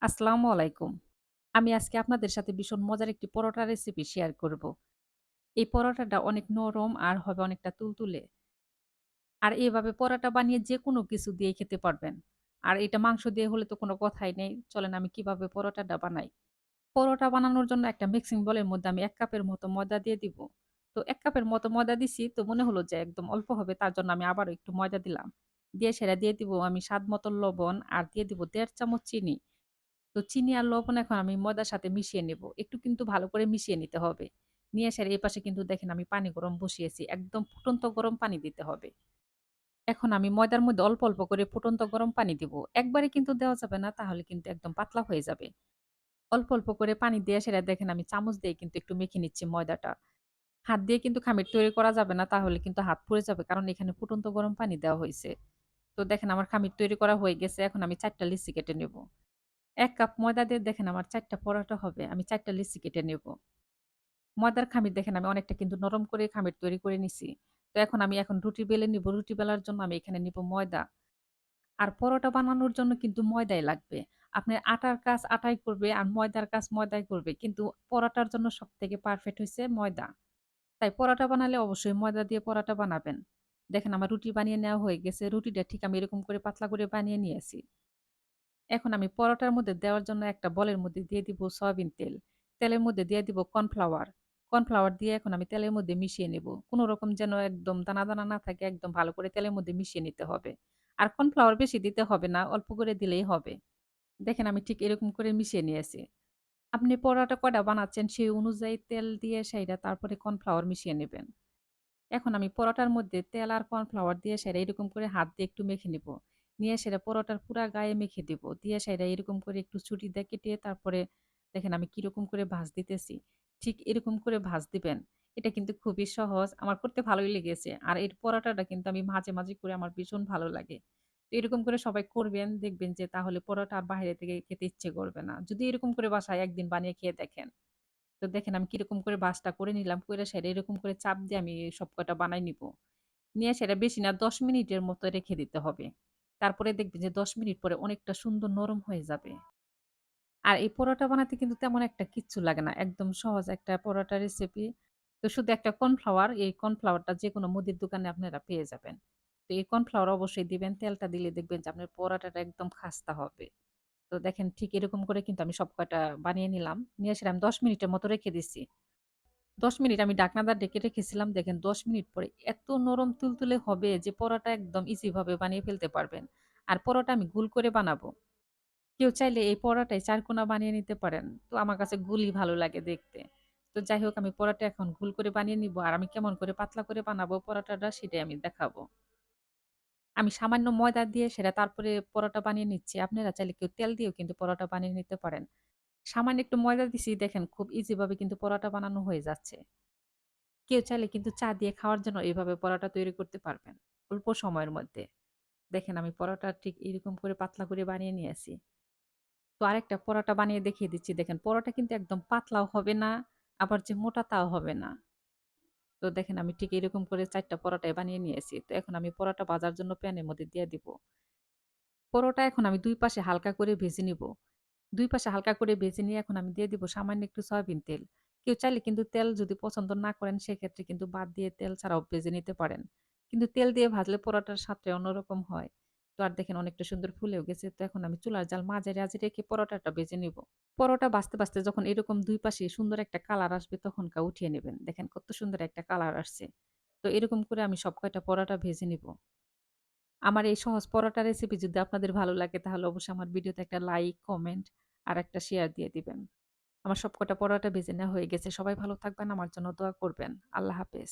আসসালামু আলাইকুম। আমি আজকে আপনাদের সাথে ভীষণ মজার একটি পরোটা রেসিপি শেয়ার করব। এই পরোটাটা অনেক নরম আর হবে অনেকটা তুলতুলে। আর এভাবে পরোটা বানিয়ে যেকোনো কিছু দিয়েই খেতে পারবেন। আর এটা মাংস দিয়ে হলে তো কোনো কথাই নেই। চলেন আমি কিভাবে পরোটাটা বানাই। পরোটা বানানোর জন্য একটা মিক্সিং বোলের মধ্যে আমি ১ কাপের মতো ময়দা দিয়ে দিব। তো ১ কাপের মতো ময়দা দিছি তো মনে হলো যে একদম অল্প হবে তার জন্য আমি আবারও একটু ময়দা দিলাম। দিয়ে সেটা দিয়ে দিব আমি স্বাদ মতো লবণ আর দিয়ে দিব ১.৫ চামচ চিনি। তো চিনি আর লবণ এখন আমি ময়দার সাথে মিশিয়ে নেব। একটু কিন্তু ভালো করে মিশিয়ে নিতে হবে। নিয়ে আসার এপাশে কিন্তু দেখেন আমি পানি গরম বসিয়েছি। একদম ফুটন্ত গরম পানি দিতে হবে। এখন আমি ময়দার মধ্যে অল্প, অল্প করে ফুটন্ত গরম পানি দিব। একবারে কিন্তু দেওয়া যাবে না তাহলে কিন্তু একদম পাতলা হয়ে যাবে। অল্প, অল্প করে পানি দিয়ে সেটা দেখেন আমি চামচ দিয়ে কিন্তু একটু মেখে নিচ্ছি ময়দাটা। হাত দিয়ে কিন্তু খামির তৈরি করা যাবে না তাহলে কিন্তু হাত পুড়ে যাবে। কারণ এখানে ফুটন্ত গরম পানি দেওয়া হইছে। তো দেখেন আমার খামির তৈরি করা হয়ে গেছে। এখন আমি ৪ টা লিচি কেটে নেব। ১ কাপ ময়দা দিয়ে দেখেন আমার ৪ টা পরোটা হবে। আমি ৪ টা লিচি কেটে নেব। ময়দার খামির দেখেন আমি অনেকটা কিন্তু নরম করে খামির তৈরি করে নিছি। তো এখন রুটি বেলে নিব। রুটি বেলার জন্য আমি এখানে নিব ময়দা। আর পরোটা বানানোর জন্য কিন্তু ময়দাই লাগবে। আপনার আটার কাজ আটাই করবে আর ময়দার কাজ ময়দাই করবে। কিন্তু পরোটার জন্য সবথেকে পারফেক্ট হইছে ময়দা। তাই পরোটা বানালে অবশ্যই ময়দা দিয়ে পরোটা বানাবেন। দেখেন আমার রুটি বানিয়ে নেওয়া হয়ে গেছে। রুটিটা ঠিক আমি এরকম করে পাতলা করে বানিয়ে নিয়েছি। এখন আমি পরোটার মধ্যে দেওয়ার জন্য একটা বলের মধ্যে দিয়ে দিব সয়াবিন তেল। তেলের মধ্যে দিয়ে দিব কর্নফ্লাওয়ার। কর্নফ্লাওয়ার দিয়ে এখন আমি তেলের মধ্যে মিশিয়ে নেব। কোন রকম যেন একদম দানা, দানা না থাকে একদম ভালো করে তেলের মধ্যে মিশিয়ে নিতে হবে। আর কর্নফ্লাওয়ার বেশি দিতে হবে না, অল্প করে দিলেই হবে। দেখেন আমি ঠিক এরকম করে মিশিয়ে নিয়েছি। আপনি পরোটা কয়টা বানাচ্ছেন সেই অনুযায়ী তেল দিয়ে সেইটা তারপরে কর্নফ্লাওয়ার মিশিয়ে নেবেন। এখন আমি পরোটার মধ্যে তেল আর কর্নফ্লাওয়ার দিয়ে সেটা এরকম করে হাত দিয়ে একটু মেখে নিব। নিয়ে সেটা পরোটার পুরা গায়ে মেখে দিব। দিয়ে সেটা এরকম করে একটু ছুরি দিয়ে কেটে তারপরে দেখেন আমি কিরকম করে ভাঁজ দিতেছি। ঠিক এরকম করে ভাঁজ দিবেন। এটা কিন্তু খুবই সহজ। আমার করতে ভালোই লেগেছে। আর এর পরোটাটা কিন্তু আমি মাঝে, মাঝে করে আমার ভীষণ ভালো লাগে। তো এরকম করে সবাই করবেন দেখবেন যে তাহলে পরোটা আর বাইরে থেকে খেতে ইচ্ছে করবে না। যদি এরকম করে বাসায় একদিন বানিয়ে খেয়ে দেখেন। তো দেখেন আমি কিরকম করে বাঁশটা করে নিলাম। কইরা সেটা এরকম করে চাপ দিয়ে আমি সবকটা বানাই নিবো। নিয়ে সেটা বেশি না ১০ মিনিটের মতো রেখে দিতে হবে। তারপরে দেখবেন যে ১০ মিনিট পরে অনেকটা সুন্দর নরম হয়ে যাবে। আর এই পরোটা বানাতে কিন্তু তেমন একটা কিচ্ছু লাগে না। একদম সহজ একটা পরোটা রেসিপি। তো শুধু একটা কর্নফ্লাওয়ার, এই কর্নফ্লাওয়ারটা যেকোনো মুদির দোকানে আপনারা পেয়ে যাবেন। তো এই কর্নফ্লাওয়ার অবশ্যই দিবেন। তেলটা দিলে দেখবেন যে আপনার পরোটাটা একদম খাস্তা হবে। তো দেখেন ঠিক এরকম করে কিন্তু আমি সব কয়টা বানিয়ে নিলাম। নিয়ে সেটা আমি ১০ মিনিটের মতো রেখে দিছি। ১০ মিনিট আমি ঢাকনা দিয়ে ঢেকে রেখেছিলাম। দেখেন ১০ মিনিট পরে এত নরম তুলতুলে হবে যে পরোটা একদম ইজি ভাবে বানিয়ে ফেলতে পারবেন। আর পরোটা আমি গোল করে বানাবো। কেউ চাইলে এই পরোটায় চারকোনা বানিয়ে নিতে পারেন। তো আমার কাছে গোলই ভালো লাগে দেখতে। তো যাই হোক আমি পরোটা এখন গোল করে বানিয়ে নিবো। আর আমি কেমন করে পাতলা করে বানাবো পরোটাটা সেটাই আমি দেখাবো। আমি সামান্য ময়দা দিয়ে সেটা তারপরে পরোটা বানিয়ে নিচ্ছি। আপনারা চাইলে কেউ তেল দিয়েও কিন্তু পরোটা বানিয়ে নিতে পারেন। সামান্য একটু ময়দা দিছি দেখেন খুব ইজি ভাবে কিন্তু পরোটা বানানো হয়ে যাচ্ছে। কেউ চাইলে কিন্তু চা দিয়ে খাওয়ার জন্য এভাবে পরোটা তৈরি করতে পারবেন। অল্প সময়ের মধ্যে। দেখেন আমি পরোটা ঠিক এরকম করে পাতলা করে বানিয়ে নিয়েছি। তো আরেকটা পরোটা বানিয়ে দেখিয়ে দিচ্ছি। দেখেন পরোটা কিন্তু একদম পাতলাও হবে না, আবার যে মোটা তাও হবে না। তো দেখেন আমি ঠিক এরকম করে ৪ টা পরোটাই বানিয়ে নিয়েছি। তো এখন আমি পরোটা ভাজার জন্য প্যানের মধ্যে দিয়ে দিব। পরোটা এখন আমি ২ পাশে হালকা করে ভেজে নিব। ২ পাশে হালকা করে ভেজে নিয়ে এখন আমি দিয়ে দিব সামান্য একটু সয়াবিন তেল। কেউ চাইলে কিন্তু তেল যদি পছন্দ না করেন সেক্ষেত্রে কিন্তু বাদ দিয়ে তেল ছাড়াও ভেজে নিতে পারেন। কিন্তু তেল দিয়ে ভাজলে পরোটার স্বাদটা অন্যরকম হয়। তো আর দেখেন অনেকটা সুন্দর ফুলেও গেছে। তো এখন আমি চুলার জাল মাঝারি আঁচে রেখে পরোটাটা ভেজে নিব। পরোটা ভাজতে, ভাজতে যখন এরকম ২ পাশে সুন্দর একটা কালার আসবে উঠিয়ে নেবেন। দেখেন কত সুন্দর একটা কালার আসছে। তো এরকম করে আমি সব কয়টা পরোটা ভেজে নিব। আমার এই সহজ পরোটা রেসিপি যদি আপনাদের ভালো লাগে তাহলে অবশ্যই আমার ভিডিওতে একটা লাইক, কমেন্ট আর একটা শেয়ার দিয়ে দিবেন। আমার সবকটা পরোটা ভেজে নেওয়া হয়ে গেছে। সবাই ভালো থাকবেন, আমার জন্য দোয়া করবেন। আল্লাহ হাফেজ।